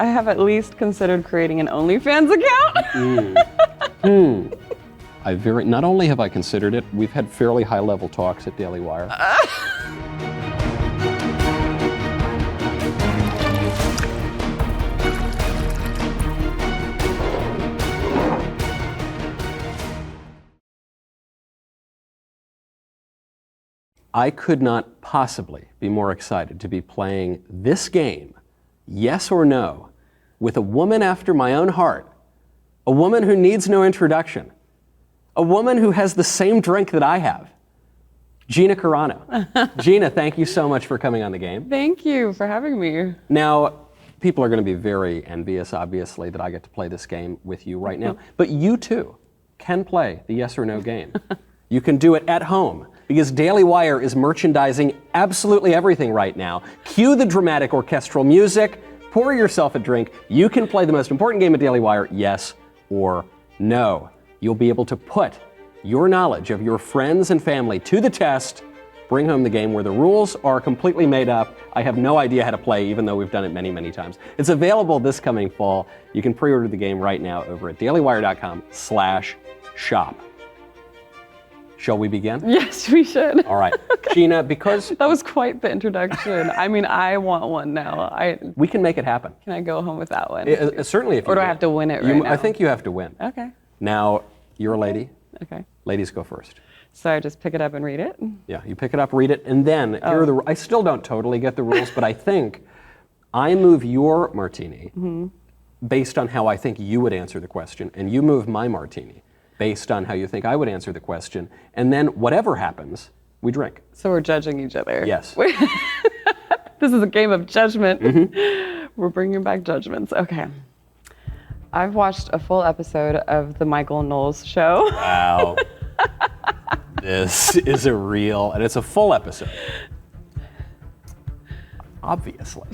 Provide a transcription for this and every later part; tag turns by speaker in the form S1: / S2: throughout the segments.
S1: I have at least considered creating an OnlyFans account.
S2: Not only have I considered it, we've had fairly high-level talks at Daily Wire. I could not possibly be more excited to be playing this game, yes or no, with a woman after my own heart, a woman who needs no introduction, a woman who has the same drink that I have, Gina Carano. Gina, thank you so much for coming on the game.
S1: Thank you for having me.
S2: Now, people are going to be very envious, obviously, that I get to play this game with you right now, but you too can play the yes or no game. You can do it at home, because Daily Wire is merchandising absolutely everything right now. Cue the dramatic orchestral music, pour yourself a drink. You can play the most important game at Daily Wire, yes or no. You'll be able to put your knowledge of your friends and family to the test, bring home the game where the rules are completely made up. I have no idea how to play, even though we've done it many, many times. It's available this coming fall. You can pre-order the game right now over at dailywire.com/shop. Shall we begin?
S1: Yes, we should.
S2: All right. Okay. Gina, because...
S1: That was quite the introduction. I mean, I want one now.
S2: We can make it happen.
S1: Can I go home with that one?
S2: Certainly if you
S1: Or do I have to win it right now?
S2: I think you have to win.
S1: Okay.
S2: Now, you're a lady.
S1: Okay.
S2: Ladies go first.
S1: So I just pick it up and read it?
S2: Yeah, you pick it up, read it, and then here are the... I still don't totally get the rules, but I think I move your martini based on how I think you would answer the question, and you move my martini based on how you think I would answer the question, and then whatever happens, we drink.
S1: So we're judging each other.
S2: Yes.
S1: This is a game of judgment. We're bringing back judgments. Okay. I've watched a full episode of the Michael Knowles show.
S2: Wow. This is a real, and it's a full episode. Obviously.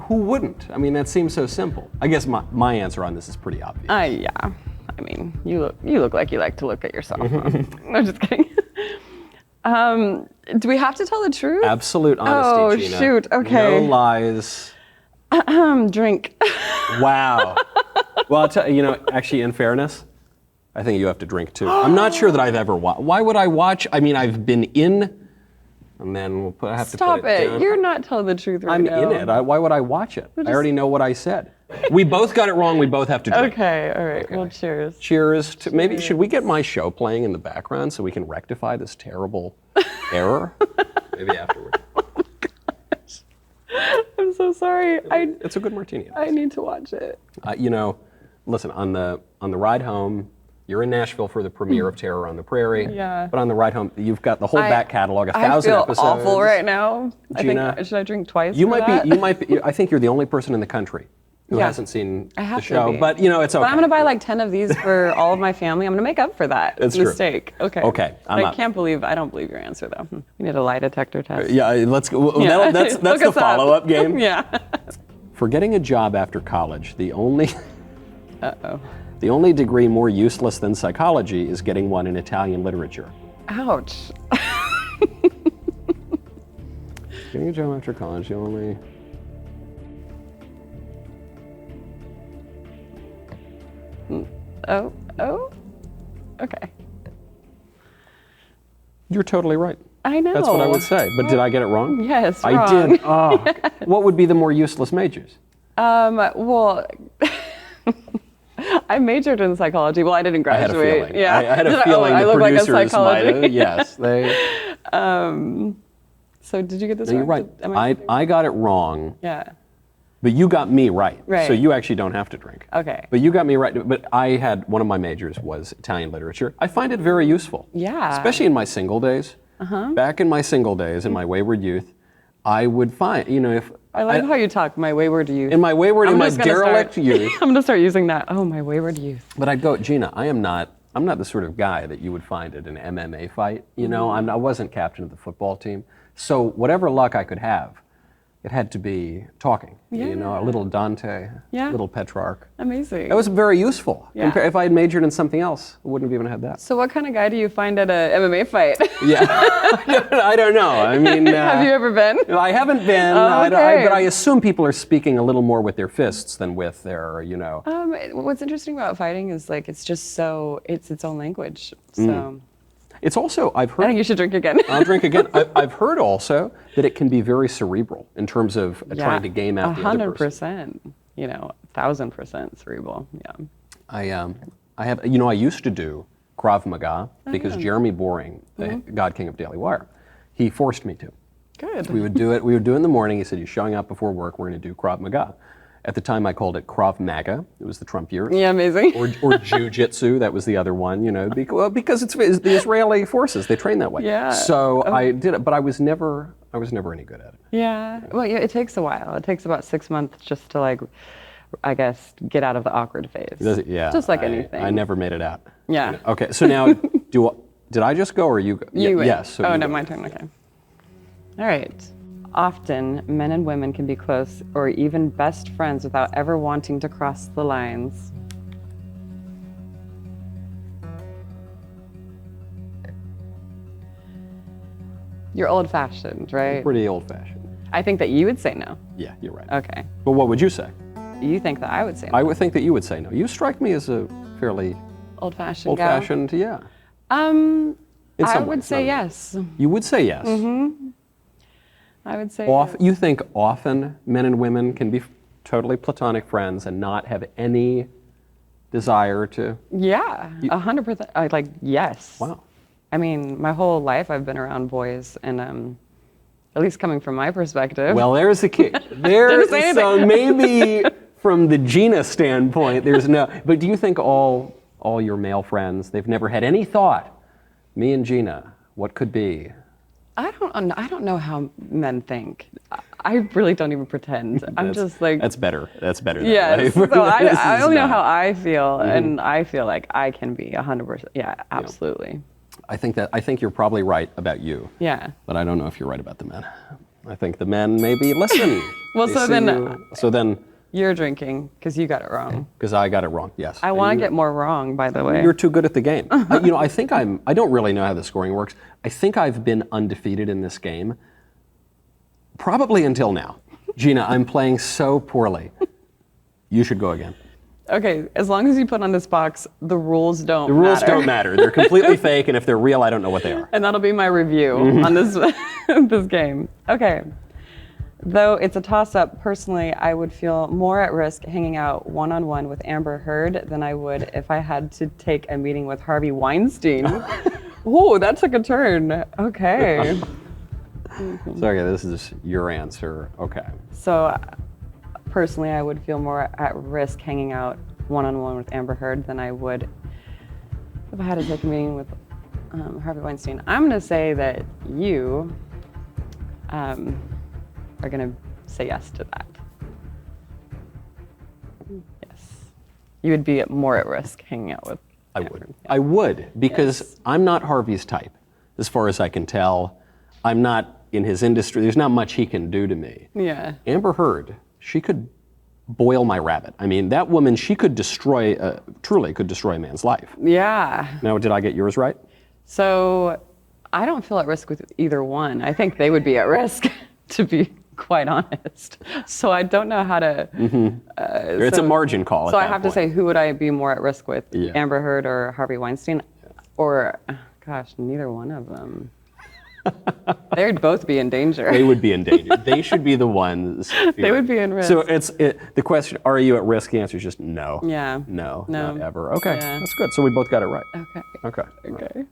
S2: Who wouldn't? I mean, that seems so simple. I guess my answer on this is pretty obvious.
S1: Yeah. I mean, you look like you like to look at yourself. No, just kidding. Do we have to tell the truth?
S2: Absolute honesty, Gina.
S1: Oh, shoot. Okay.
S2: No lies.
S1: Drink.
S2: Wow. Well, I'll tell you, actually, in fairness, I think you have to drink too. I'm not sure that I've ever watched. Why would I watch? I mean, I've been in, and then I have to put it down.
S1: You're not telling the truth right now.
S2: I'm in it. Why would I watch it? I already know what I said. We both got it wrong. We both have to drink.
S1: Okay, all right. Okay. Well, cheers.
S2: Cheers. Maybe, should we get my show playing in the background so we can rectify this terrible error? Maybe afterward.
S1: Oh my gosh. I'm so sorry.
S2: It's a good martini.
S1: I need to watch it.
S2: Listen, on the ride home, you're in Nashville for the premiere of Terror on the Prairie.
S1: Yeah.
S2: But on the ride home, you've got the whole back catalog, 1,000 episodes.
S1: I feel awful right now.
S2: Gina,
S1: should I drink twice?
S2: You might be. I think you're the only person in the country who hasn't seen the show. But it's okay.
S1: But I'm gonna buy like 10 of these for all of my family. I'm gonna make up for that mistake. True. Okay.
S2: Okay.
S1: I don't believe your answer though. We need a lie detector test.
S2: Yeah. Let's go. Yeah. That's the follow-up game.
S1: Yeah.
S2: For getting a job after college, the only degree more useless than psychology is getting one in Italian literature.
S1: Ouch.
S2: Getting a job after college, the only...
S1: Oh. Okay.
S2: You're totally right.
S1: I know.
S2: That's what I would say. But did I get it wrong?
S1: Yes,
S2: I
S1: wrong.
S2: did. Oh. Yes. What would be the more useless majors?
S1: Well, I majored in psychology. Well, I didn't graduate.
S2: I had a feeling.
S1: Yeah.
S2: I had a feeling the producers might have. Yes, they.
S1: So did you get this
S2: right?
S1: You're
S2: right. I got it wrong.
S1: Yeah.
S2: But you got me right.
S1: Right.
S2: So you actually don't have to drink.
S1: Okay.
S2: But you got me right. But I had, one of my majors was Italian literature. I find it very useful.
S1: Yeah.
S2: Especially in my single days. Back in my single days, in my wayward youth, I would find, if...
S1: I like how you talk, my wayward youth.
S2: In my derelict youth.
S1: I'm gonna start using that. Oh, my wayward youth.
S2: But I'd go, Gina, I'm not the sort of guy that you would find at an MMA fight. I wasn't captain of the football team. So whatever luck I could have, it had to be talking. You know, a little Dante, a little Petrarch.
S1: Amazing.
S2: That was very useful.
S1: Yeah.
S2: If I had majored in something else, I wouldn't have even had that.
S1: So what kind of guy do you find at a MMA fight?
S2: Yeah, I don't know. I mean,
S1: Have you ever been?
S2: I haven't been,
S1: Oh, okay.
S2: but I assume people are speaking a little more with their fists than with their, you know.
S1: What's interesting about fighting is like it's just so it's its own language. So
S2: It's also, I've heard.
S1: I think you should drink again.
S2: I'll drink again. I've heard also that it can be very cerebral in terms of trying to game out the other person.
S1: 100%. You know, 1,000% cerebral. Yeah.
S2: I have, you know, I used to do Krav Maga because Jeremy Boring, the God King of Daily Wire, he forced me to.
S1: Good.
S2: We would do it in the morning. He said, "You're showing up before work. We're going to do Krav Maga." At the time, I called it Krav Maga. It was the Trump years.
S1: Yeah, amazing.
S2: Or Jiu-Jitsu. That was the other one. You know, because it's the Israeli forces. They train that way.
S1: Yeah.
S2: So I did it, but I was never any good at it.
S1: Yeah. Well, yeah, it takes a while. It takes about 6 months just to like, I guess, get out of the awkward phase.
S2: Does it? Yeah.
S1: Just like anything.
S2: I never made it out.
S1: Yeah.
S2: You know, okay. So now, did I just go or you?
S1: You win.
S2: Yes. So
S1: oh
S2: you
S1: no,
S2: go.
S1: my turn. Okay. All right. Often, men and women can be close or even best friends without ever wanting to cross the lines. You're old-fashioned, right?
S2: Pretty old-fashioned.
S1: I think that you would say no.
S2: Yeah, you're right.
S1: Okay.
S2: But what would you say?
S1: You think that I would say no.
S2: I would think that you would say no. You strike me as a fairly
S1: Old-fashioned gal?
S2: old-fashioned, yeah.
S1: In I
S2: some
S1: would
S2: ways,
S1: say
S2: not
S1: yes.
S2: You would say yes.
S1: I would say
S2: You think often men and women can be totally platonic friends and not have any desire to?
S1: yeah, 100%. I like yes.
S2: Wow.
S1: I mean, my whole life I've been around boys, and at least coming from my perspective.
S2: Well, there's the key.
S1: Didn't say
S2: So
S1: anything.
S2: maybe from the Gina standpoint, there's no. But do you think all your male friends, they've never had any thought? Me and Gina, what could be?
S1: I don't know how men think. I really don't even pretend. I'm just like.
S2: That's better. That's better. That
S1: Yeah,
S2: way.
S1: so
S2: This
S1: I
S2: is
S1: only know
S2: not-
S1: how I feel, and I feel like I can be 100%. Yeah, absolutely.
S2: I think you're probably right about you.
S1: Yeah.
S2: But I don't know if you're right about the men. I think the men maybe listen.
S1: Well,
S2: They
S1: so
S2: see
S1: then-
S2: you- so then,
S1: You're drinking because you got it wrong.
S2: because I got it wrong. Yes.
S1: I want to get more wrong, by the way.
S2: You're too good at the game. I don't really know how the scoring works. I think I've been undefeated in this game, probably until now. Gina, I'm playing so poorly. You should go again.
S1: Okay, as long as you put on this box, the rules don't
S2: The rules
S1: matter.
S2: don't matter. They're completely fake, and if they're real, I don't know what they are.
S1: And that'll be my review on this this game. Okay. Though it's a toss-up, personally, I would feel more at risk hanging out one-on-one with Amber Heard than I would if I had to take a meeting with Harvey Weinstein. Ooh, that took a turn. Okay.
S2: So, okay, this is your answer. Okay.
S1: So, personally, I would feel more at risk hanging out one-on-one with Amber Heard than I would if I had to take a meeting with Harvey Weinstein. I'm going to say that you are going to say yes to that. Yes. You would be more at risk hanging out with
S2: I
S1: Amber.
S2: would. I would, because I'm not Harvey's type, as far as I can tell. I'm not in his industry. There's not much he can do to me.
S1: Yeah.
S2: Amber Heard, she could boil my rabbit. I mean, that woman, she could truly could destroy a man's life.
S1: Yeah.
S2: Now, did I get yours right?
S1: So I don't feel at risk with either one. I think they would be at risk, to be quite honest. So I don't know how to.
S2: It's a margin call.
S1: So I have to say, who would I be more at risk with?
S2: Yeah.
S1: Amber Heard or Harvey Weinstein? Or, gosh, neither one of them. They would both be in danger.
S2: They would be in danger. They should be the ones.
S1: They would be in risk.
S2: So the question, are you at risk? The answer is just no.
S1: Yeah.
S2: No,
S1: No.
S2: not ever. Okay,
S1: Yeah.
S2: that's good. So we both got it right.
S1: Okay.
S2: Okay.
S1: Okay.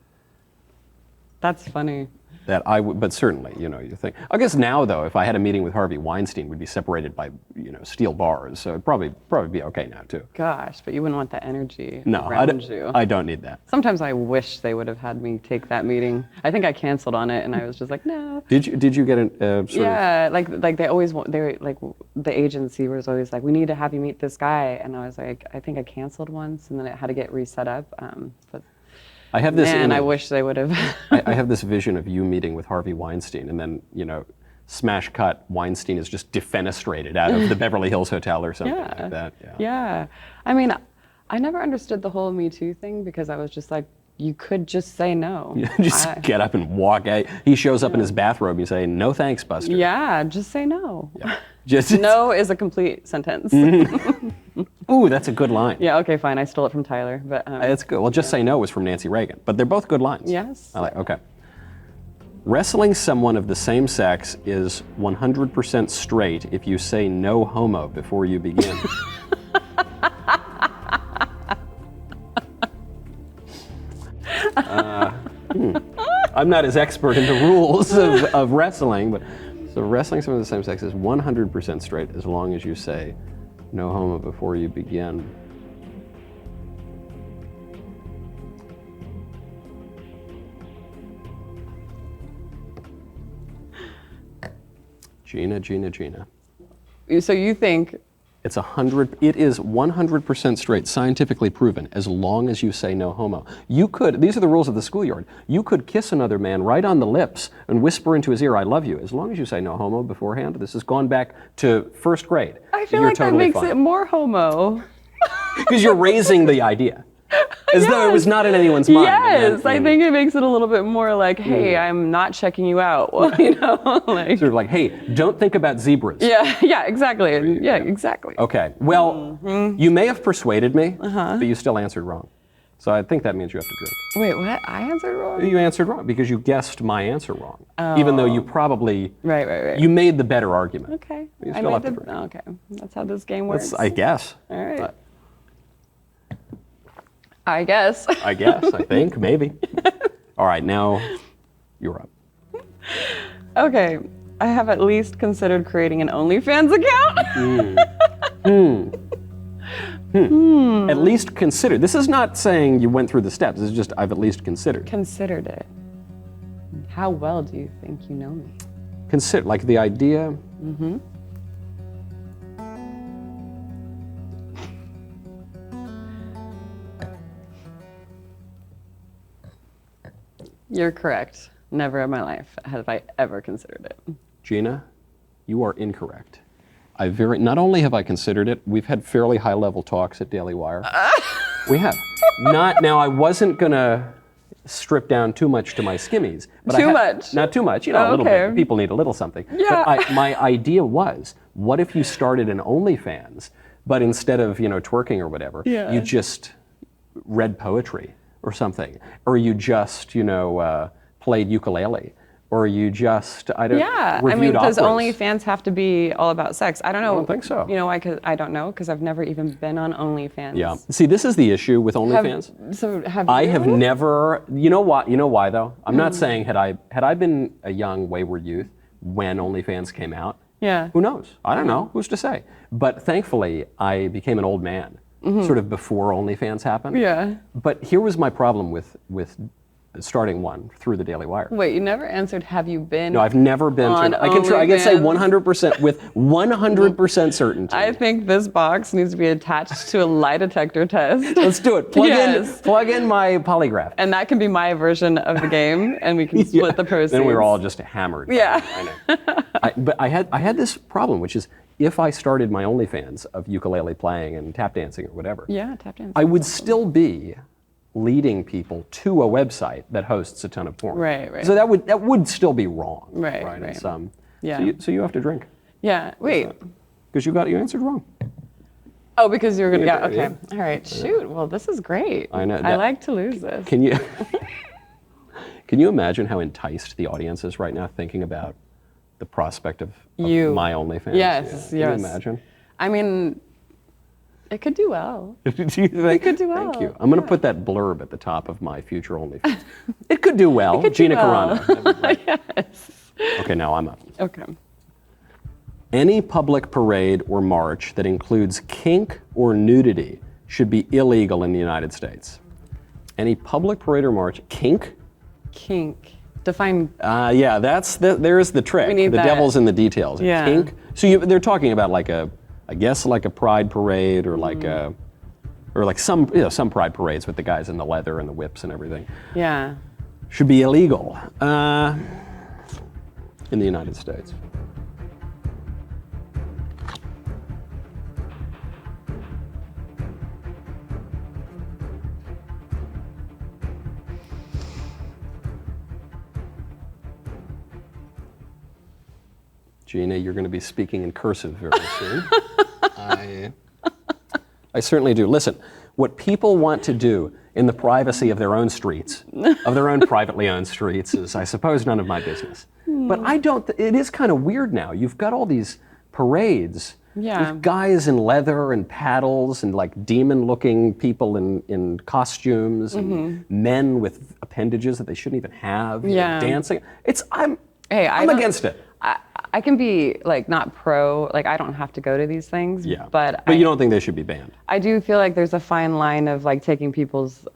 S1: That's funny.
S2: That I would, but certainly, you think. I guess now, though, if I had a meeting with Harvey Weinstein, we'd be separated by, steel bars. So it'd probably be okay now too.
S1: Gosh, but you wouldn't want that energy
S2: No,
S1: around you.
S2: I don't need that.
S1: Sometimes I wish they would have had me take that meeting. I think I canceled on it, and I was just like, no.
S2: Did you get an
S1: Yeah, like they always want. They like the agency was always like, we need to have you meet this guy, and I was like, I think I canceled once, and then it had to get reset up. But
S2: I have this.
S1: man, I
S2: image.
S1: wish they would have.
S2: I have this vision of you meeting with Harvey Weinstein, and then smash cut, Weinstein is just defenestrated out of the Beverly Hills Hotel or something like that.
S1: Yeah. I mean, I never understood the whole Me Too thing because I was just like, you could just say no.
S2: Just get up and walk out. He shows up in his bathrobe. You say, no thanks, Buster.
S1: Yeah, just say no.
S2: Yeah.
S1: No is a complete sentence.
S2: Ooh, that's a good line.
S1: Yeah, okay, fine. I stole it from Tyler. But
S2: It's good. Well, just say no was from Nancy Reagan. But they're both good lines.
S1: Yes.
S2: Okay. Wrestling someone of the same sex is 100% straight if you say no homo before you begin. I'm not as expert in the rules of wrestling, but so wrestling someone of the same sex is 100% straight as long as you say no homo before you begin. Gina.
S1: So you think
S2: It is 100% straight, scientifically proven, as long as you say no homo. These are the rules of the Schoolyard. You could kiss another man right on the lips and whisper into his ear, I love you, as long as you say no homo beforehand. This has gone back to first grade.
S1: I feel
S2: You're
S1: like
S2: totally
S1: that makes
S2: fine.
S1: it more homo.
S2: Because you're raising the idea. As though it was not in anyone's mind.
S1: Yes, I think it makes it a little bit more like, hey, I'm not checking you out. Well, like
S2: sort of like, hey, don't think about zebras.
S1: Yeah, exactly. Yeah, exactly.
S2: Okay, well, you may have persuaded me, but you still answered wrong. So I think that means you have to drink.
S1: Wait, what? I answered wrong?
S2: You answered wrong because you guessed my answer wrong. Even though you probably...
S1: Right.
S2: You made the better argument.
S1: Okay.
S2: You still have to drink.
S1: Okay, that's how this game works.
S2: I guess.
S1: All right. I guess.
S2: I think, maybe. All right, now you're up.
S1: Okay, I have at least considered creating an OnlyFans account.
S2: At least consider. This is not saying you went through the steps. This is just I've at least considered.
S1: Considered it. How well do you think you know me?
S2: Consider, like the idea.
S1: You're correct. Never in my life have I ever considered it.
S2: Gina, you are incorrect. Not only have I considered it, we've had fairly high-level talks at Daily Wire. We have. Now, I wasn't gonna strip down too much to my skimmies. But
S1: Too much?
S2: Not too much, a little bit. People need a little something.
S1: Yeah.
S2: But my idea was, what if you started an OnlyFans, but instead of, twerking or whatever, you just read poetry or something, or you just, played ukulele, or you just, reviewed
S1: does
S2: operas.
S1: OnlyFans have to be all about sex? I don't know.
S2: I don't think so.
S1: You know why? I don't know, because I've never even been on OnlyFans.
S2: Yeah. See, this is the issue with OnlyFans. I have never. You know why? You know why though? I'm not saying had I been a young wayward youth when OnlyFans came out.
S1: Yeah.
S2: Who knows? I don't know. Who's to say? But thankfully, I became an old man, sort of before OnlyFans happened.
S1: Yeah.
S2: But here was my problem with starting one through the Daily Wire.
S1: Wait, you never answered. Have you been?
S2: No, I've never been
S1: on
S2: to. I can say 100% with 100% certainty.
S1: I think this box needs to be attached to a lie detector test.
S2: Let's do it. Plug in my polygraph.
S1: And that can be my version of the game, and we can split the proceeds.
S2: Then we were all just hammered.
S1: Yeah.
S2: I know. But I had this problem, which is if I started my OnlyFans of ukulele playing and tap dancing or whatever,
S1: tap dancing.
S2: I would still be leading people to a website that hosts a ton of porn.
S1: Right.
S2: So that would still be wrong.
S1: Right.
S2: It's,
S1: yeah.
S2: So you have to drink.
S1: Yeah. Wait.
S2: Because you answered wrong.
S1: Oh, because you were gonna. Yeah. Okay.
S2: Yeah.
S1: All right. Shoot. Well, this is great.
S2: I know.
S1: I like to lose this.
S2: Can you imagine how enticed the audience is right now thinking about the prospect of my OnlyFans?
S1: Yes.
S2: Can you imagine?
S1: I mean, it could do well.
S2: Do you think?
S1: It could do well.
S2: Thank you. I'm going to put that blurb at the top of my future OnlyFans. It could do well. Gina Carano.
S1: Yes.
S2: Okay, now I'm up.
S1: Okay.
S2: Any public parade or march that includes kink or nudity should be illegal in the United States. Any public parade or march, kink?
S1: Kink. Define.
S2: There's the trick.
S1: We need
S2: the
S1: that.
S2: Devil's in the details.
S1: Yeah.
S2: Kink. So they're talking about like a pride parade or like some pride parades with the guys in the leather and the whips and everything.
S1: Yeah.
S2: Should be illegal. in the United States. Gina, you're going to be speaking in cursive very soon. I certainly do. Listen, what people want to do in the privacy of their own streets, of their own privately owned streets, is, I suppose, none of my business. But I don't, it is kind of weird now. You've got all these parades with guys in leather and paddles and like demon-looking people in costumes and men with appendages that they shouldn't even have, you know, dancing. I'm against it.
S1: I can be like not pro, like I don't have to go to these things, but
S2: you don't think they should be banned?
S1: I do feel like there's a fine line of like taking people's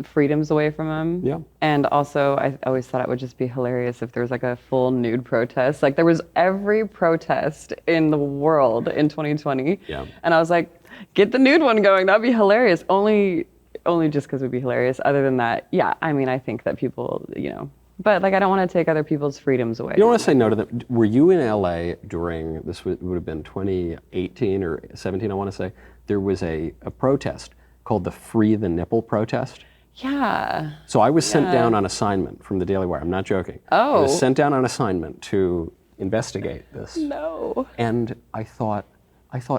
S1: freedoms away from them.
S2: Yeah.
S1: And also I always thought it would just be hilarious if there was like a full nude protest. Like there was every protest in the world in 2020.
S2: Yeah.
S1: And I was like, get the nude one going, that'd be hilarious. Only just because it would be hilarious. Other than that, yeah, I mean, I think that people, you know, but like I don't want to take other people's freedoms away.
S2: You don't want to say no to them. Were you in LA during, this would have been 2018 or 17, I want to say, there was a protest called the Free the Nipple protest?
S1: Yeah.
S2: So I was sent down on assignment from the Daily Wire, I'm not joking.
S1: Oh.
S2: I was sent down on assignment to investigate this.
S1: No.
S2: And I thought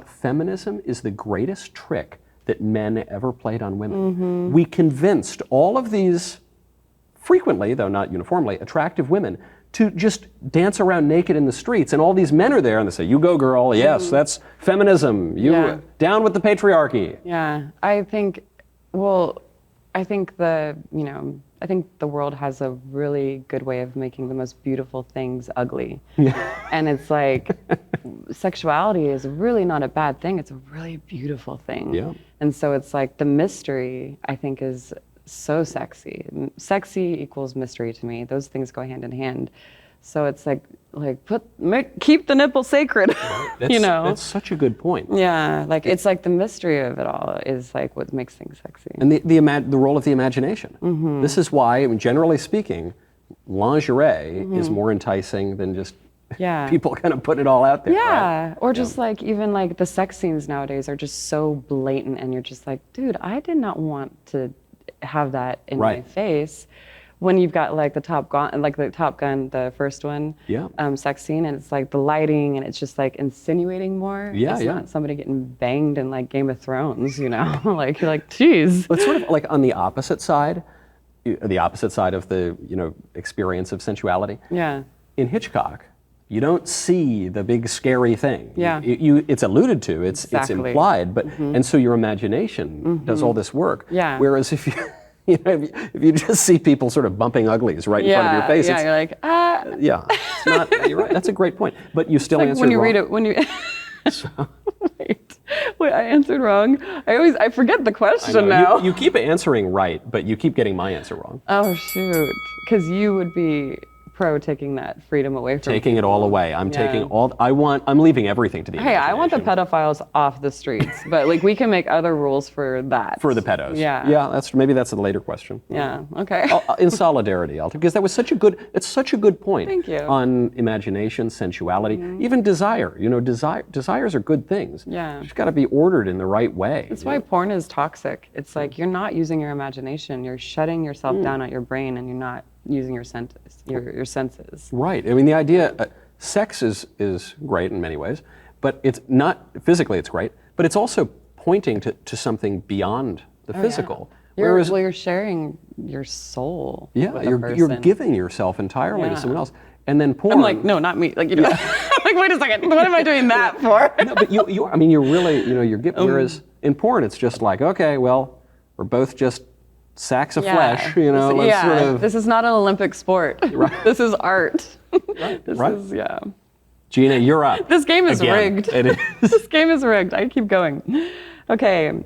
S2: feminism is the greatest trick that men ever played on women. We convinced all of these frequently, though not uniformly, attractive women to just dance around naked in the streets, and all these men are there and they say, you go girl, yes, that's feminism, down with the patriarchy.
S1: Yeah, I think the world has a really good way of making the most beautiful things ugly. And it's like, sexuality is really not a bad thing, it's a really beautiful thing.
S2: Yeah.
S1: And so it's like the mystery, I think, is so sexy. Sexy equals mystery to me. Those things go hand in hand. So it's like keep the nipple sacred. You know.
S2: That's such a good point.
S1: Yeah, like it's like the mystery of it all is like what makes things sexy.
S2: And the role of the imagination. This is why, I mean, generally speaking, lingerie is more enticing than just people kind of putting it all out there.
S1: Yeah,
S2: right?
S1: or just like even like the sex scenes nowadays are just so blatant, and you're just like, dude, I did not want to have that in my face. When you've got like the Top Gun, the first one, sex scene, and it's like the lighting, and it's just like insinuating more. It's not somebody getting banged in like Game of Thrones, you know? Like you're like, geez.
S2: But sort of like on the opposite side of the, you know, experience of sensuality.
S1: Yeah.
S2: In Hitchcock, you don't see the big scary thing.
S1: Yeah.
S2: It's alluded to, it's implied, but and so your imagination does all this work.
S1: Yeah.
S2: Whereas if if you just see people sort of bumping uglies right in front of your face,
S1: you're like, ah.
S2: Yeah, it's not. You're right. That's a great point. But you still answered
S1: when you
S2: wrong.
S1: read it, when you. Wait, I answered wrong. I forget the question now.
S2: You keep answering right, but you keep getting my answer wrong.
S1: Oh shoot! Because you would be pro taking that freedom away from
S2: taking it all away. I'm taking all. I'm leaving everything to the.
S1: Hey, I want the pedophiles off the streets, but like we can make other rules for that.
S2: For the pedos.
S1: Yeah.
S2: Yeah, maybe that's a later question.
S1: Yeah. Okay.
S2: In solidarity, because that was such a good point.
S1: Thank you.
S2: On imagination, sensuality, even desire. You know, desires are good things.
S1: Yeah.
S2: You've got to be ordered in the right way.
S1: That's why porn is toxic. It's like you're not using your imagination. You're shutting yourself down at your brain, and you're not using your senses.
S2: Right. I mean, the idea, sex is great in many ways, but it's not, physically it's great, but it's also pointing to something beyond the physical.
S1: Yeah. You're sharing your soul with a person.
S2: You're giving yourself entirely to someone else. And then porn.
S1: I'm like, no, not me. Like, you know, like, wait a second, what am I doing that for?
S2: No, but you're really, you're giving, whereas in porn it's just like, okay, well, we're both just sacks of flesh, let's sort of...
S1: This is not an Olympic sport.
S2: Right.
S1: This is art. This
S2: right.
S1: is,
S2: Gina, you're up.
S1: This game is rigged.
S2: It is.
S1: This game is rigged. I keep going. Okay.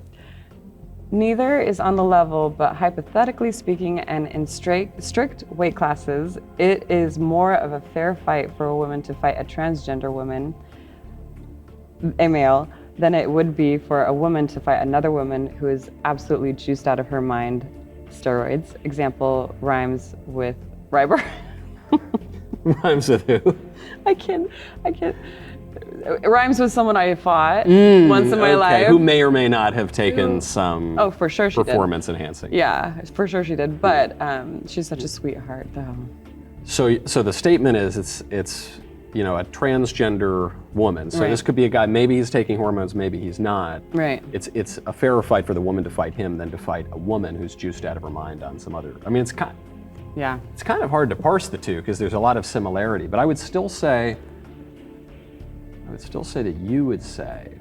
S1: Neither is on the level, but hypothetically speaking, and in strict weight classes, it is more of a fair fight for a woman to fight a transgender woman, a male, than it would be for a woman to fight another woman who is absolutely juiced out of her mind. Steroids. Example rhymes with Ryber.
S2: Rhymes with who?
S1: I can't. It rhymes with someone I fought once in my life.
S2: Who may or may not have taken some
S1: Oh, for sure she did.
S2: performance enhancing.
S1: Yeah, for sure she did. But she's such a sweetheart, though.
S2: So the statement is it's a transgender woman. So this could be a guy. Maybe he's taking hormones. Maybe he's not.
S1: Right.
S2: It's a fairer fight for the woman to fight him than to fight a woman who's juiced out of her mind on some other. I mean, it's kind of hard to parse the two because there's a lot of similarity. But I would still say that you would say.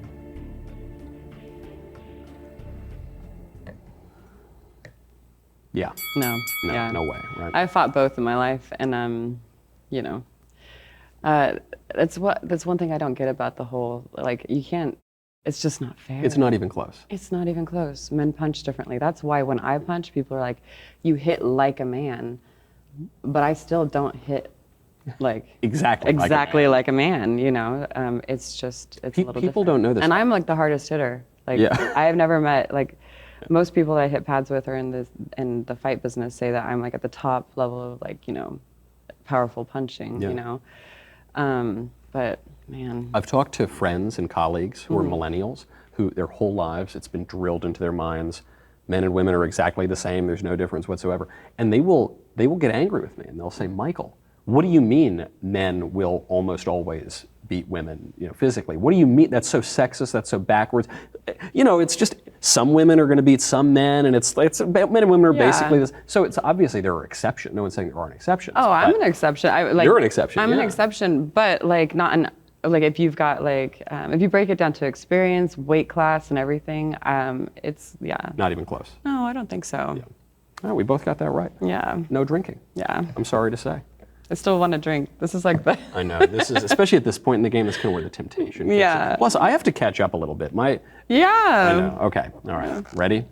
S2: Yeah.
S1: No.
S2: No way. Right.
S1: I fought both in my life, and that's one thing I don't get about the whole you can't. It's just not fair.
S2: It's not even close.
S1: It's not even close. Men punch differently. That's why when I punch, people are like, "You hit like a man," but I still don't hit
S2: exactly
S1: like a man. It's a little
S2: people
S1: different.
S2: don't know this.
S1: And I'm the hardest hitter. I have never met most people that I hit pads with or in the fight business say that I'm at the top level of powerful punching. But man,
S2: I've talked to friends and colleagues who are millennials who their whole lives it's been drilled into their minds. Men and women are exactly the same. There's no difference whatsoever. And they will get angry with me and they'll say, Michael, what do you mean men will almost always beat women, physically? What do you mean? That's so sexist. That's so backwards. It's just some women are going to beat some men, and it's men and women are basically this. So it's obviously there are exceptions. No one's saying there aren't exceptions.
S1: Oh, I'm an exception.
S2: You're an exception.
S1: I'm an exception, but not an. If you've got if you break it down to experience, weight class, and everything, it's
S2: Not even close.
S1: No, I don't think so.
S2: Yeah. Oh, we both got that right.
S1: Yeah.
S2: No drinking.
S1: Yeah.
S2: I'm sorry to say.
S1: I still want to drink. This is the.
S2: I know. This is especially at this point in the game. That's kind of where the temptation.
S1: Yeah.
S2: Plus, I have to catch up a little bit.
S1: Yeah.
S2: I know. Okay. All right. Ready?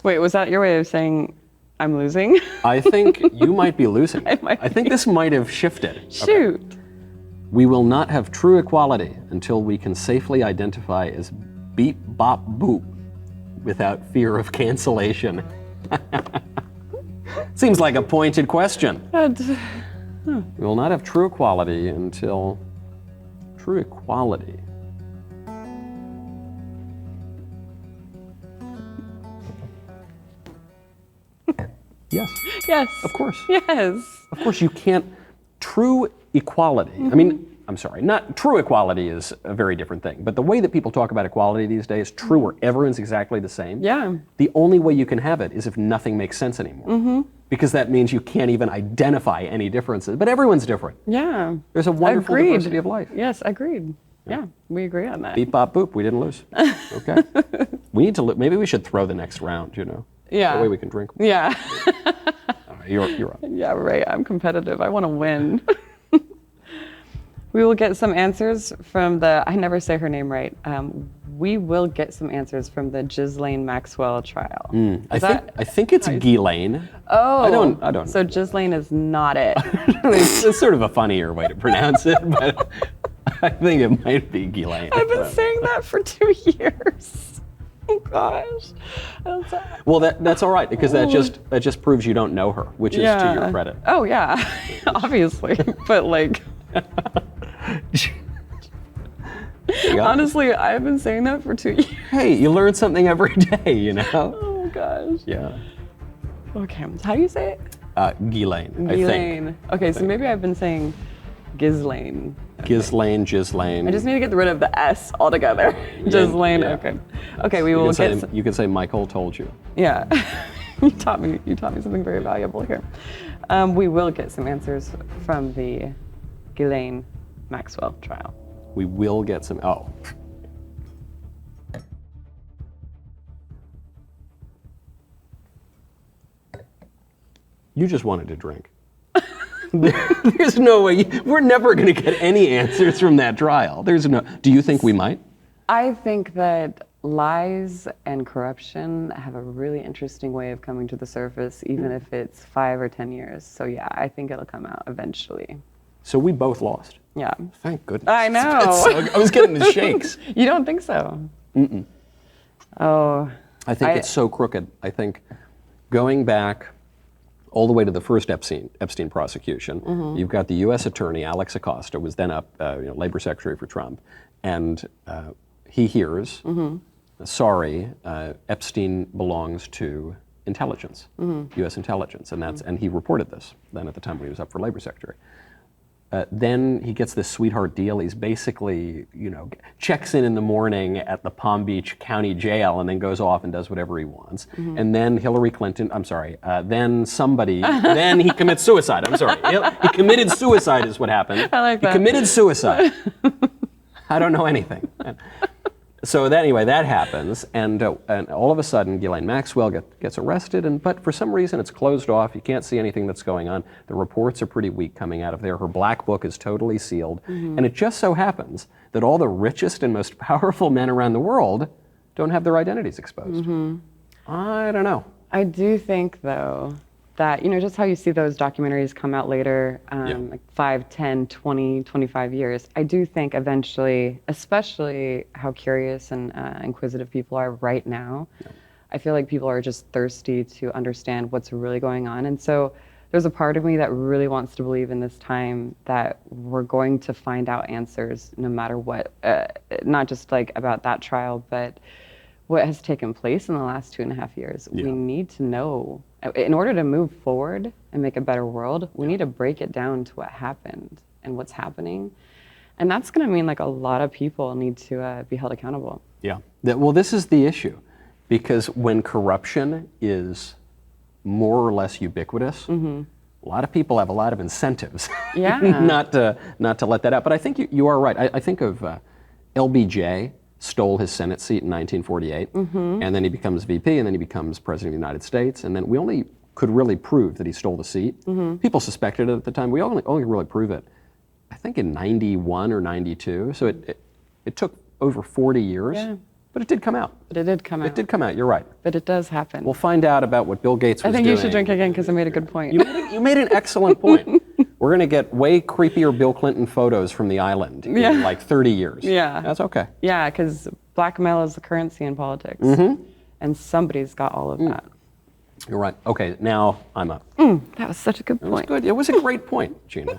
S1: Wait, was that your way of saying I'm losing?
S2: I think you might be losing. I think this might have shifted.
S1: Shoot.
S2: Okay. We will not have true equality until we can safely identify as beep, bop, boop without fear of cancellation. Seems like a pointed question. We will not have true equality until true equality. Yes.
S1: Yes.
S2: Of course.
S1: Yes.
S2: Of course, you can't. True equality. I mean, I'm sorry, not true equality is a very different thing. But the way that people talk about equality these days, true where everyone's exactly the same.
S1: Yeah.
S2: The only way you can have it is if nothing makes sense anymore. Because that means you can't even identify any differences. But everyone's different.
S1: Yeah.
S2: There's a wonderful diversity of life.
S1: Yes, agreed. Yeah, we agree on that.
S2: Beep, bop, boop. We didn't lose. Okay. We need to. Maybe we should throw the next round.
S1: Yeah.
S2: That way we can drink more.
S1: Yeah.
S2: All right, you're up.
S1: Yeah, right. I'm competitive. I want to win. We will get some answers from I never say her name right. We will get some answers from the Ghislaine Maxwell trial.
S2: I think it's Ghislaine.
S1: Oh.
S2: I don't know.
S1: So Ghislaine is not it.
S2: It's sort of a funnier way to pronounce it, but I think it might be Ghislaine.
S1: I've been saying that for 2 years. Oh gosh.
S2: Well, that's all right because that just proves you don't know her, which is to your credit.
S1: Oh yeah, obviously, but honestly, I've been saying that for 2 years.
S2: Hey, you learn something every day,
S1: Oh gosh.
S2: Yeah.
S1: Okay, how do you say it?
S2: Ghislaine, I
S1: Ghislaine.
S2: think.
S1: Okay, so maybe I've been saying Ghislaine.
S2: Ghislaine.
S1: I just need to get rid of the S altogether. Ghislaine. Yeah. Okay, we will get.
S2: You can say Michael told you.
S1: Yeah, you taught me something very valuable here. We will get some answers from the Ghislaine Maxwell trial.
S2: We will get some. Oh. You just wanted to drink. There's no way. We're never going to get any answers from that trial. Do you think we might?
S1: I think that lies and corruption have a really interesting way of coming to the surface, even if it's 5 or 10 years. So yeah, I think it'll come out eventually.
S2: So we both lost.
S1: Yeah.
S2: Thank goodness.
S1: I know.
S2: I was getting the shakes.
S1: You don't think so?
S2: Mm-mm.
S1: Oh.
S2: I think it's so crooked. I think going back all the way to the first Epstein prosecution. You've got the U.S. attorney, Alex Acosta, was then labor secretary for Trump, and he hears, sorry, Epstein belongs to intelligence, U.S. intelligence, and he reported this then at the time when he was up for labor secretary. Then he gets this sweetheart deal. He's basically, checks in the morning at the Palm Beach County Jail and then goes off and does whatever he wants. And then Hillary Clinton, then he commits suicide. I'm sorry. He committed suicide is what happened.
S1: I like that.
S2: He committed suicide. I don't know anything. So that happens, and all of a sudden, Ghislaine Maxwell gets arrested, but for some reason it's closed off. You can't see anything that's going on. The reports are pretty weak coming out of there. Her black book is totally sealed, and it just so happens that all the richest and most powerful men around the world don't have their identities exposed. I don't know.
S1: I do think, though, that, just how you see those documentaries come out later, like 5, 10, 20, 25 years, I do think eventually, especially how curious and inquisitive people are right now, I feel like people are just thirsty to understand what's really going on. And so there's a part of me that really wants to believe in this time that we're going to find out answers no matter what, not just like about that trial, but what has taken place in the last 2.5 years. We need to know. In order to move forward and make a better world, we need to break it down to what happened and what's happening. And that's going to mean like a lot of people need to be held accountable.
S2: Yeah. Well, this is the issue, because when corruption is more or less ubiquitous, a lot of people have a lot of incentives not to let that out. But I think you are right. I think of LBJ. Stole his Senate seat in 1948, and then he becomes VP, and then he becomes President of the United States, and then we only could really prove that he stole the seat. People suspected it at the time. We only really prove it, I think, in 91 or 92, so it took over 40 years, but it did come out.
S1: But it did come out.
S2: It did come out, you're right.
S1: But it does happen.
S2: We'll find out about what Bill Gates was doing.
S1: I think you should drink again, because I made a good point.
S2: You made an excellent point. We're going to get way creepier Bill Clinton photos from the island in like 30 years.
S1: Yeah.
S2: That's okay.
S1: Yeah, because blackmail is the currency in politics. And somebody's got all of that.
S2: You're right. Okay, now I'm up.
S1: That was such a good point.
S2: It was good. It was a great point, Gina.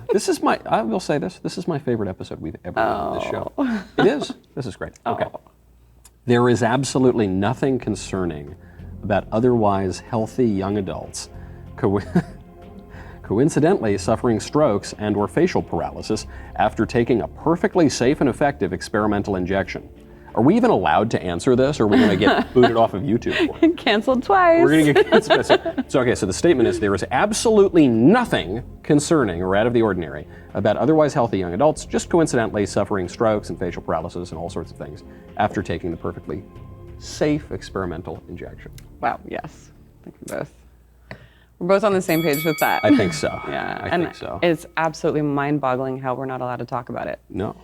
S2: I will say this is my favorite episode we've ever done on this show. It is. This is great. Okay. There is absolutely nothing concerning about otherwise healthy young adults coincidentally suffering strokes and or facial paralysis after taking a perfectly safe and effective experimental injection. Are we even allowed to answer this, or are we going to get booted off of YouTube for it?
S1: Canceled twice.
S2: We're going to get canceled. So the statement is there is absolutely nothing concerning or out of the ordinary about otherwise healthy young adults just coincidentally suffering strokes and facial paralysis and all sorts of things after taking the perfectly safe experimental injection.
S1: Wow, yes. Thank you both. We're both on the same page with that.
S2: I think so.
S1: Yeah,
S2: I think so.
S1: It's absolutely mind-boggling how we're not allowed to talk about it.
S2: No.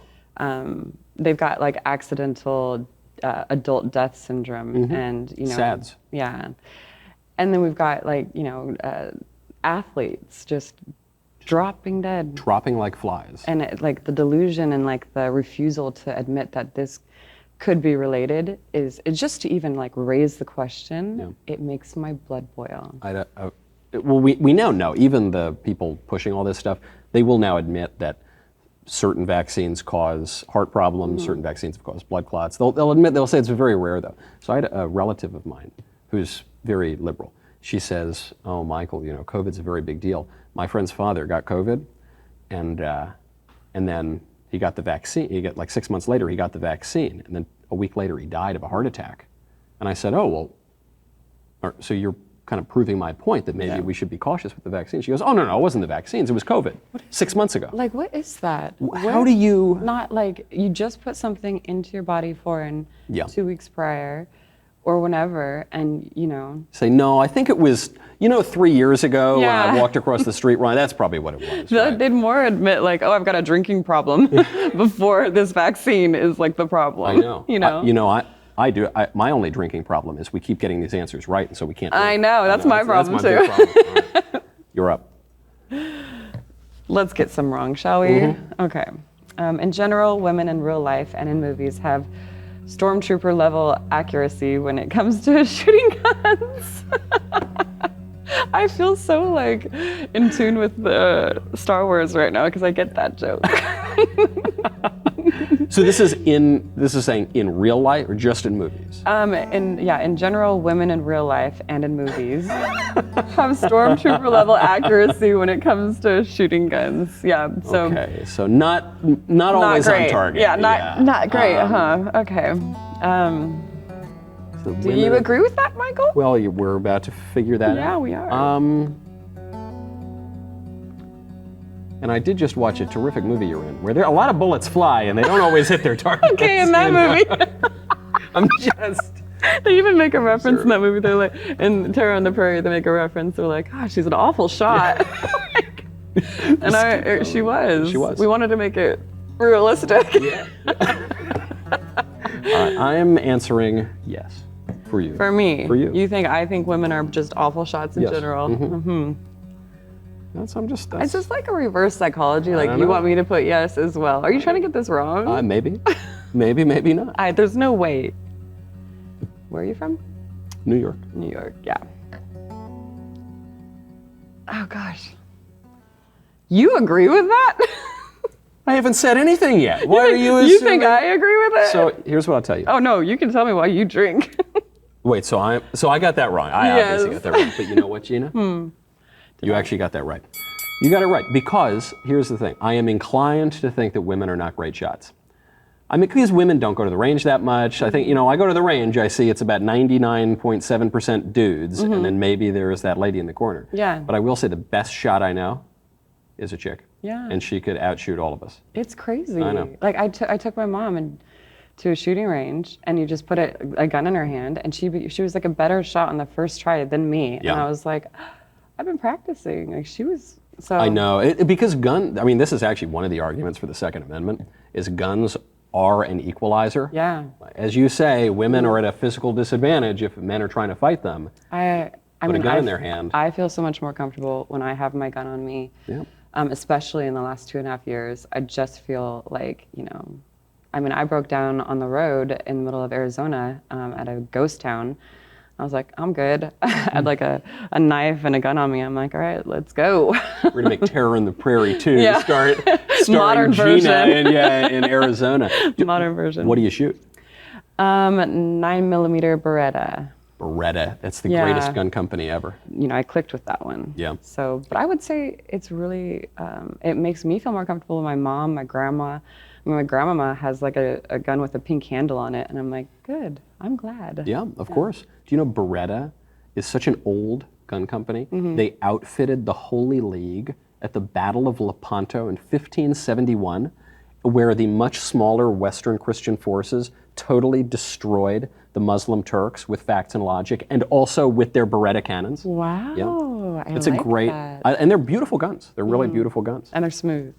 S1: They've got like accidental adult death syndrome, and
S2: SADS.
S1: Yeah, and then we've got like athletes just dropping dead,
S2: dropping like flies,
S1: and like the delusion and like the refusal to admit that this could be related is just to even like raise the question. It makes my blood boil.
S2: Well, we now know, even the people pushing all this stuff, they will now admit that certain vaccines cause heart problems, certain vaccines have caused blood clots. They'll say it's very rare though. So I had a relative of mine who's very liberal. She says, "Oh, Michael, COVID's a very big deal. My friend's father got COVID, and then he got the vaccine. He got like 6 months later, he got the vaccine, and then a week later he died of a heart attack." And I said, "Oh, well, so you're kind of proving my point that maybe we should be cautious with the vaccine." She goes, "Oh, no, it wasn't the vaccines. It was COVID 6 months ago."
S1: Like, what is that?
S2: How do you...
S1: Not like, you just put something into your body foreign 2 weeks prior or whenever, and,
S2: Say, "No, I think it was, 3 years ago when I walked across the street." Right, that's probably what it was. Right?
S1: They'd more admit like, "Oh, I've got a drinking problem," before this vaccine is like the problem.
S2: I know. I do. My only drinking problem is we keep getting these answers right, and so we can't.
S1: I know. That's my problem too.
S2: Big problem. All right. You're up.
S1: Let's get some wrong, shall we? Okay. In general, women in real life and in movies have stormtrooper level accuracy when it comes to shooting guns. I feel so like in tune with the Star Wars right now because I get that joke.
S2: So this is saying in real life or just in movies?
S1: In general, women in real life and in movies have stormtrooper level accuracy when it comes to shooting guns. Yeah. So
S2: okay, so not always
S1: great.
S2: on target.
S1: Yeah, not great, huh? Okay.
S2: So
S1: Do you agree with that, Michael?
S2: Well, we're about to figure that out.
S1: Yeah, we are.
S2: And I did just watch a terrific movie you're in, where a lot of bullets fly and they don't always hit their target.
S1: Okay, in that movie.
S2: I'm just.
S1: They even make a reference in that movie. They're like, in Terror on the Prairie, they make a reference. They're like, "Gosh, she's an awful shot." And she was.
S2: She was.
S1: We wanted to make it realistic.
S2: Yeah. I am answering yes for you.
S1: For me.
S2: For you.
S1: I think women are just awful shots in general. Mm-hmm.
S2: It's
S1: just like a reverse psychology. Like you want me to put yes as well. Are you trying to get this wrong?
S2: Maybe. Maybe not.
S1: There's no way. Where are you from?
S2: New York.
S1: New York, yeah. Oh gosh. You agree with that?
S2: I haven't said anything yet. Why are you assuming?
S1: You think I agree with it?
S2: So here's what I'll tell you.
S1: Oh no, you can tell me why you drink.
S2: Wait, so I got that wrong. I obviously got that wrong. But you know what, Gina? You actually got that right. You got it right because here's the thing. I am inclined to think that women are not great shots. I mean, because women don't go to the range that much. I think, I go to the range, I see it's about 99.7% dudes, and then maybe there's that lady in the corner.
S1: Yeah.
S2: But I will say the best shot I know is a chick.
S1: Yeah.
S2: And she could outshoot all of us.
S1: It's crazy.
S2: I know.
S1: Like I took my mom to a shooting range, and you just put a gun in her hand, and she was like a better shot on the first try than me.
S2: Yeah.
S1: And I was like, I've been practicing. Like she was so.
S2: I know, because this is actually one of the arguments for the Second Amendment, is guns are an equalizer.
S1: Yeah.
S2: As you say, women are at a physical disadvantage if men are trying to fight them.
S1: I
S2: Put a gun in their hand.
S1: I feel so much more comfortable when I have my gun on me.
S2: Yeah.
S1: Especially in the last 2.5 years. I just feel like, I broke down on the road in the middle of Arizona at a ghost town. I was like, I'm good. I had like a knife and a gun on me. I'm like, all right, let's go.
S2: We're gonna make Terror in the Prairie 2.
S1: Yeah.
S2: Starring
S1: Modern
S2: Gina
S1: version.
S2: in Arizona.
S1: Modern version.
S2: What do you shoot?
S1: 9mm Beretta.
S2: Beretta. That's the greatest gun company ever.
S1: I clicked with that one.
S2: Yeah.
S1: So, but I would say it's really, it makes me feel more comfortable with my mom, my grandma. My grandmama has like a gun with a pink handle on it, and I'm like, good, I'm glad.
S2: Yeah, of course. Do you know Beretta is such an old gun company? They outfitted the Holy League at the Battle of Lepanto in 1571, where the much smaller Western Christian forces totally destroyed the Muslim Turks with facts and logic, and also with their Beretta cannons.
S1: Wow,
S2: yeah.
S1: It's
S2: a great, and they're beautiful guns. They're really beautiful guns.
S1: And they're smooth.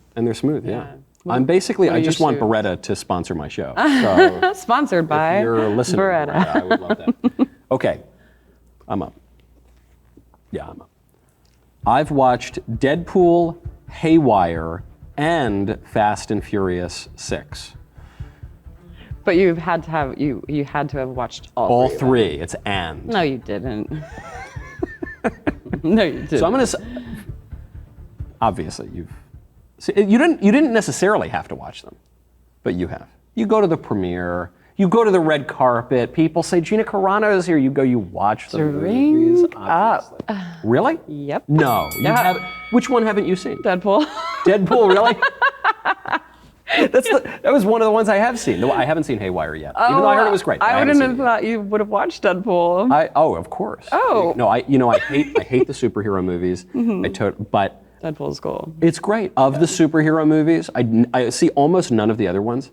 S2: Yeah. I just want Beretta to sponsor my show. So
S1: sponsored by
S2: if you're listening,
S1: Beretta.
S2: I would love that. Okay, I'm up. Yeah, I'm up. I've watched Deadpool, Haywire, and Fast and Furious 6.
S1: But you had to have watched
S2: all three. It's and.
S1: No, you didn't. No, you didn't.
S2: So I'm gonna say, obviously you didn't necessarily have to watch them, but you have. You go to the premiere. You go to the red carpet. People say Gina Carano is here. You go. You watch the movies.
S1: Up.
S2: Really?
S1: Yep.
S2: No. You haven't. Which one haven't you seen?
S1: Deadpool.
S2: Deadpool, really? That was one of the ones I have seen. I haven't seen Haywire yet, even though I heard it was great.
S1: I wouldn't have thought you would have watched Deadpool.
S2: Of course.
S1: Oh.
S2: No, I hate the superhero movies. But
S1: Deadpool's cool.
S2: It's great. Of the superhero movies, I see almost none of the other ones.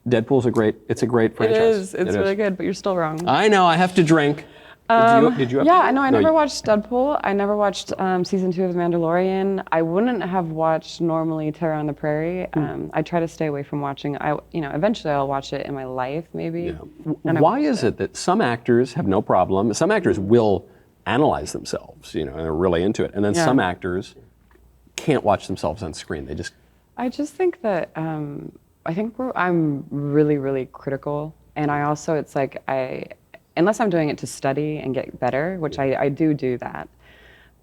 S2: Deadpool's a great franchise.
S1: It is. It's really good, but you're still wrong.
S2: I know. I have to drink. Did you?
S1: Yeah, I know. I never watched Deadpool. I never watched season 2 of The Mandalorian. I wouldn't have watched normally Terror on the Prairie. I try to stay away from watching. Eventually I'll watch it in my life, maybe.
S2: Yeah. Why is it that some actors have no problem? Some actors will analyze themselves, and they're really into it, and then some actors can't watch themselves on screen. They just.
S1: I just think that I'm really, really critical, and I also it's like unless I'm doing it to study and get better, which I do that,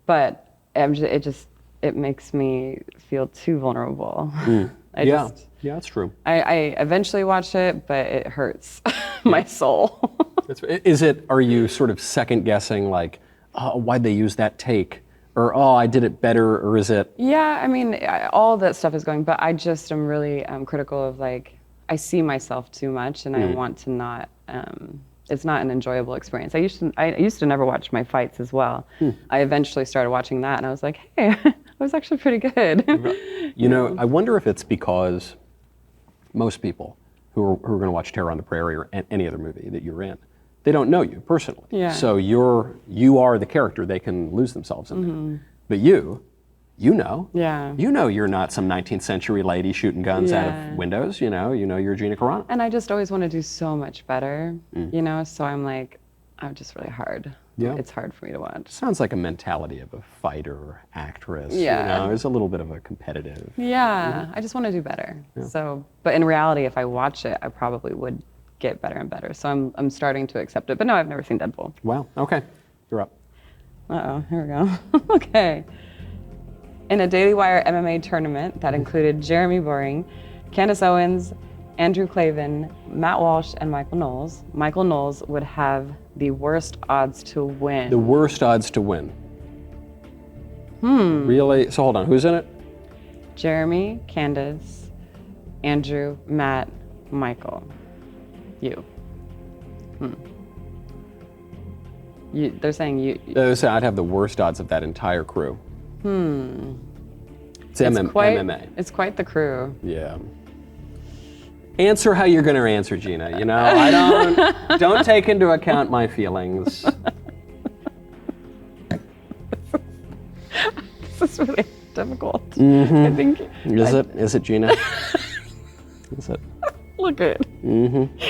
S1: but it makes me feel too vulnerable.
S2: Yeah, that's true.
S1: I eventually watched it, but it hurts my soul.
S2: Are you sort of second guessing, like, oh, why'd they use that take? Or, oh, I did it better, or is it?
S1: Yeah, I mean, all that stuff is going, but I just am really critical of, like, I see myself too much, and I want to not, it's not an enjoyable experience. I used to never watch my fights as well. I eventually started watching that, and I was like, hey, I was actually pretty good.
S2: You know, I wonder if it's because most people who are going to watch Terror on the Prairie or any other movie that you're in, they don't know you personally.
S1: Yeah.
S2: So you are the character they can lose themselves in. But you know.
S1: Yeah.
S2: You know you're not some 19th century lady shooting guns out of windows. You know you're Gina Carano.
S1: And I just always want to do so much better, you know, so I'm like, I'm just really hard.
S2: Yeah.
S1: It's hard for me to watch.
S2: Sounds like a mentality of a fighter, actress.
S1: Yeah.
S2: You know, there's a little bit of a competitive.
S1: Yeah, I just want to do better. Yeah. So, but in reality, if I watch it, I probably would get better and better. So I'm starting to accept it. But no, I've never seen Deadpool.
S2: Wow. Okay. You're up.
S1: Uh-oh, here we go. Okay. In a Daily Wire MMA tournament that included Jeremy Boring, Candace Owens, Andrew Clavin, Matt Walsh, and Michael Knowles would have the worst odds to win.
S2: The worst odds to win. Really? So hold on, who's in it?
S1: Jeremy, Candace, Andrew, Matt, Michael. You. They're saying you.
S2: They're saying I'd have the worst odds of that entire crew. It's MMA.
S1: It's quite the crew.
S2: Yeah. Answer how you're going to answer, Gina. You know, I don't take into account my feelings.
S1: This is really difficult. I think.
S2: Is it, Gina? Is it?
S1: Look at.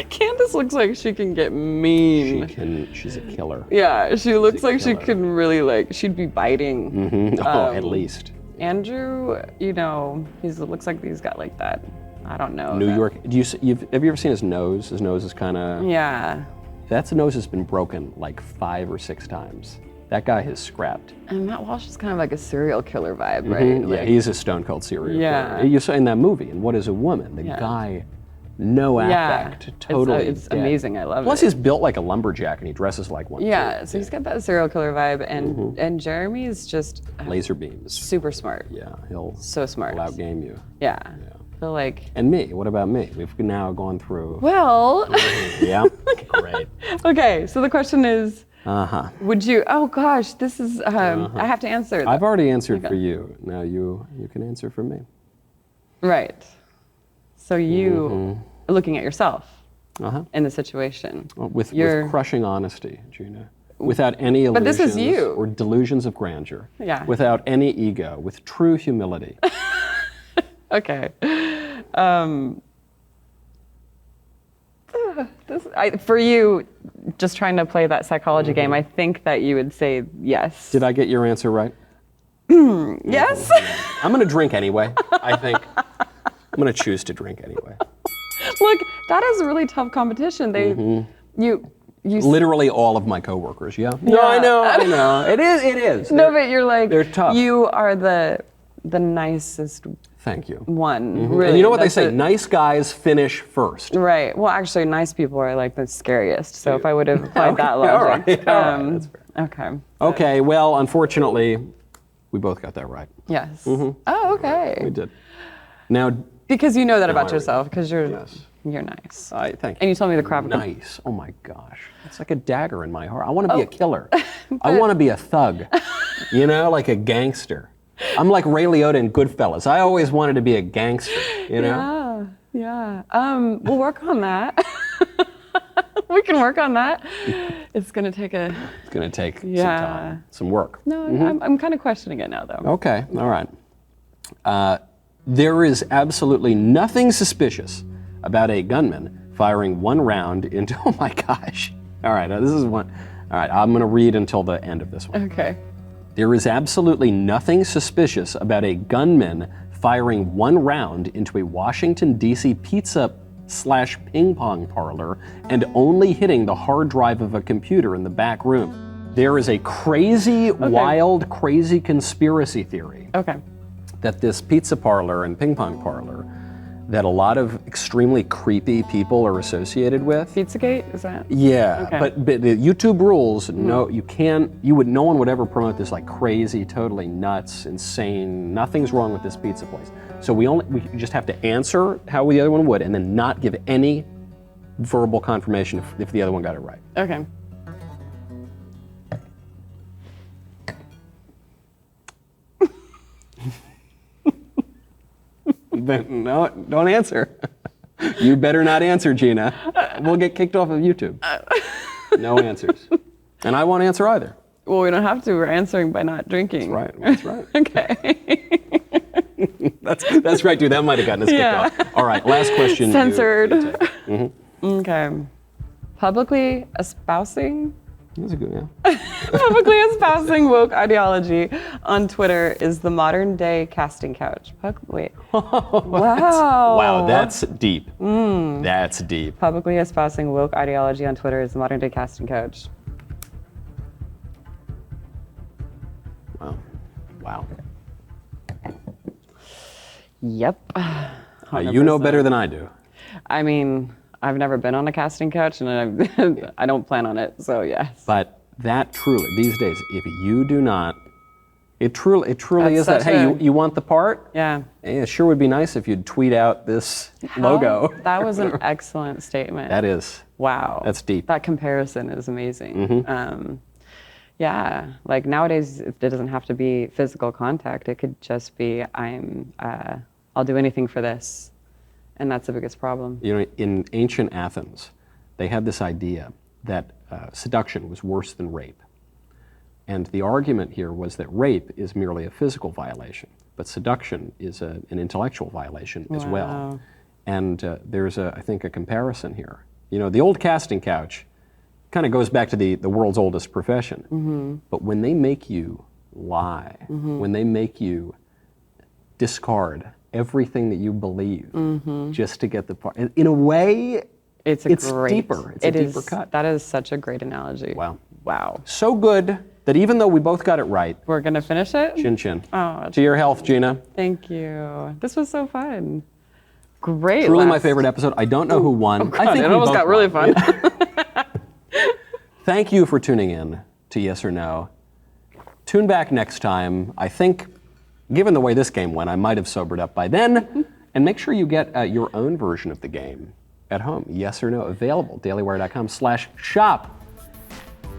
S1: Candace looks like she can get mean.
S2: She's a killer.
S1: Yeah, she looks like she can really she'd be biting.
S2: At least.
S1: Andrew, you know, looks like he's got like that. I don't know.
S2: New York. Have you ever seen his nose? His nose is kind of.
S1: Yeah.
S2: That nose has been broken like 5 or 6 times. That guy has scrapped.
S1: And Matt Walsh is kind of like a serial killer vibe, right?
S2: Yeah, he's a stone cold serial killer. You saw in that movie, and What is a Woman? The guy, no affect, totally.
S1: It's amazing. I love it.
S2: Plus, he's built like a lumberjack, and he dresses like one.
S1: Yeah, so he's got that serial killer vibe, and Jeremy is just
S2: laser beams.
S1: Super smart.
S2: Yeah,
S1: he'll
S2: outgame you.
S1: Yeah. So
S2: And me, what about me? We've now gone through.
S1: Well.
S2: Yeah. Great.
S1: Okay, so the question is. Would you? Oh gosh, this is. I have to answer.
S2: I've already answered for you. Now you can answer for me.
S1: Right. So you are looking at yourself in the situation.
S2: With crushing honesty, Gina. Without any illusions
S1: but this is you.
S2: Or delusions of grandeur.
S1: Yeah.
S2: Without any ego, with true humility.
S1: Okay. For you, just trying to play that psychology game, I think that you would say yes.
S2: Did I get your answer right?
S1: Yes.
S2: I'm going to drink anyway, I think. I'm going to choose to drink anyway.
S1: Look, that is a really tough competition. You
S2: literally all of my coworkers, yeah. No, I know. It is.
S1: No, but you're like,
S2: they're tough.
S1: You are the nicest.
S2: Thank you.
S1: One, really.
S2: And you know what they say? Nice guys finish first.
S1: Right. Well, actually, nice people are like the scariest. So if I would have applied that logic.
S2: All right. That's fair.
S1: Okay.
S2: Okay. Well, unfortunately, we both got that right.
S1: Yes. Oh, okay.
S2: We did. Now.
S1: Because you know that about yourself. Because you're nice.
S2: Thank you.
S1: And you told me the crap.
S2: Nice. Oh my gosh. It's like a dagger in my heart. I want to be a killer. I want to be a thug. You know, like a gangster. I'm like Ray Liotta in Goodfellas. I always wanted to be a gangster, you know?
S1: Yeah. We'll work on that. We can work on that. It's going to take some
S2: time, some work.
S1: No, I'm kind of questioning it now, though.
S2: Okay, all right. There is absolutely nothing suspicious about a gunman firing one round into, oh my gosh. All right, this is one. All right, I'm going to read until the end of this one.
S1: Okay.
S2: There is absolutely nothing suspicious about a gunman firing one round into a Washington, D.C. pizza/ping pong parlor and only hitting the hard drive of a computer in the back room. There is a crazy, wild, crazy conspiracy theory
S1: Okay.
S2: that this pizza parlor and ping pong parlor that a lot of extremely creepy people are associated with.
S1: Pizzagate, is that?
S2: Yeah,
S1: Okay.
S2: but the YouTube rules, no, no one would ever promote this like crazy, totally nuts, insane, nothing's wrong with this pizza place. So we just have to answer how the other one would and then not give any verbal confirmation if the other one got it right.
S1: Okay.
S2: Then no, don't answer. You better not answer, Gina. We'll get kicked off of YouTube. No answers. And I won't answer either.
S1: Well, we don't have to. We're answering by not drinking.
S2: That's right.
S1: Okay.
S2: That's right, dude. That might have gotten us kicked off. All right, last question.
S1: Censored. Okay. Publicly espousing?
S2: That's a good one.
S1: Publicly espousing woke ideology on Twitter is the modern day casting couch. Wait. Wow.
S2: Wow, that's deep. That's deep.
S1: Publicly espousing woke ideology on Twitter is the modern day casting couch.
S2: Wow.
S1: Yep.
S2: You know better than I do.
S1: I mean, I've never been on a casting couch, and I don't plan on it. So yes.
S2: But that truly, these days, if you do not, it truly
S1: That's
S2: is that. Hey, you want the part?
S1: Yeah.
S2: It sure would be nice if you'd tweet out this logo.
S1: That was an excellent statement.
S2: That is.
S1: Wow.
S2: That's deep.
S1: That comparison is amazing. Yeah, like nowadays it doesn't have to be physical contact. It could just be I'll do anything for this, and that's the biggest problem.
S2: You know, in ancient Athens, they had this idea that seduction was worse than rape. And the argument here was that rape is merely a physical violation, but seduction is an intellectual violation as well. And there's, I think, a comparison here. You know, the old casting couch kind of goes back to the world's oldest profession. But when they make you lie, when they make you discard everything that you believe just to get the part, in a way, it's deeper. It's a deeper cut.
S1: That is such a great analogy.
S2: Wow.
S1: Wow.
S2: So good that even though we both got it right,
S1: We're going to finish it?
S2: chin chin.
S1: Oh,
S2: To your health, Gina.
S1: thank you. This was so fun. Great.
S2: Truly my favorite episode. I don't know who won. I think
S1: It
S2: we
S1: almost
S2: both
S1: got really
S2: won.
S1: fun.
S2: Thank you for tuning in to Yes or No. Tune back next time. I think, given the way this game went, I might have sobered up by then. And make sure you get your own version of the game at home. Yes or No, available. dailywire.com/shop.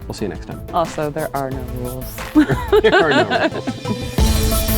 S2: We'll see you next time.
S1: Also, there are no rules.
S2: There are no rules.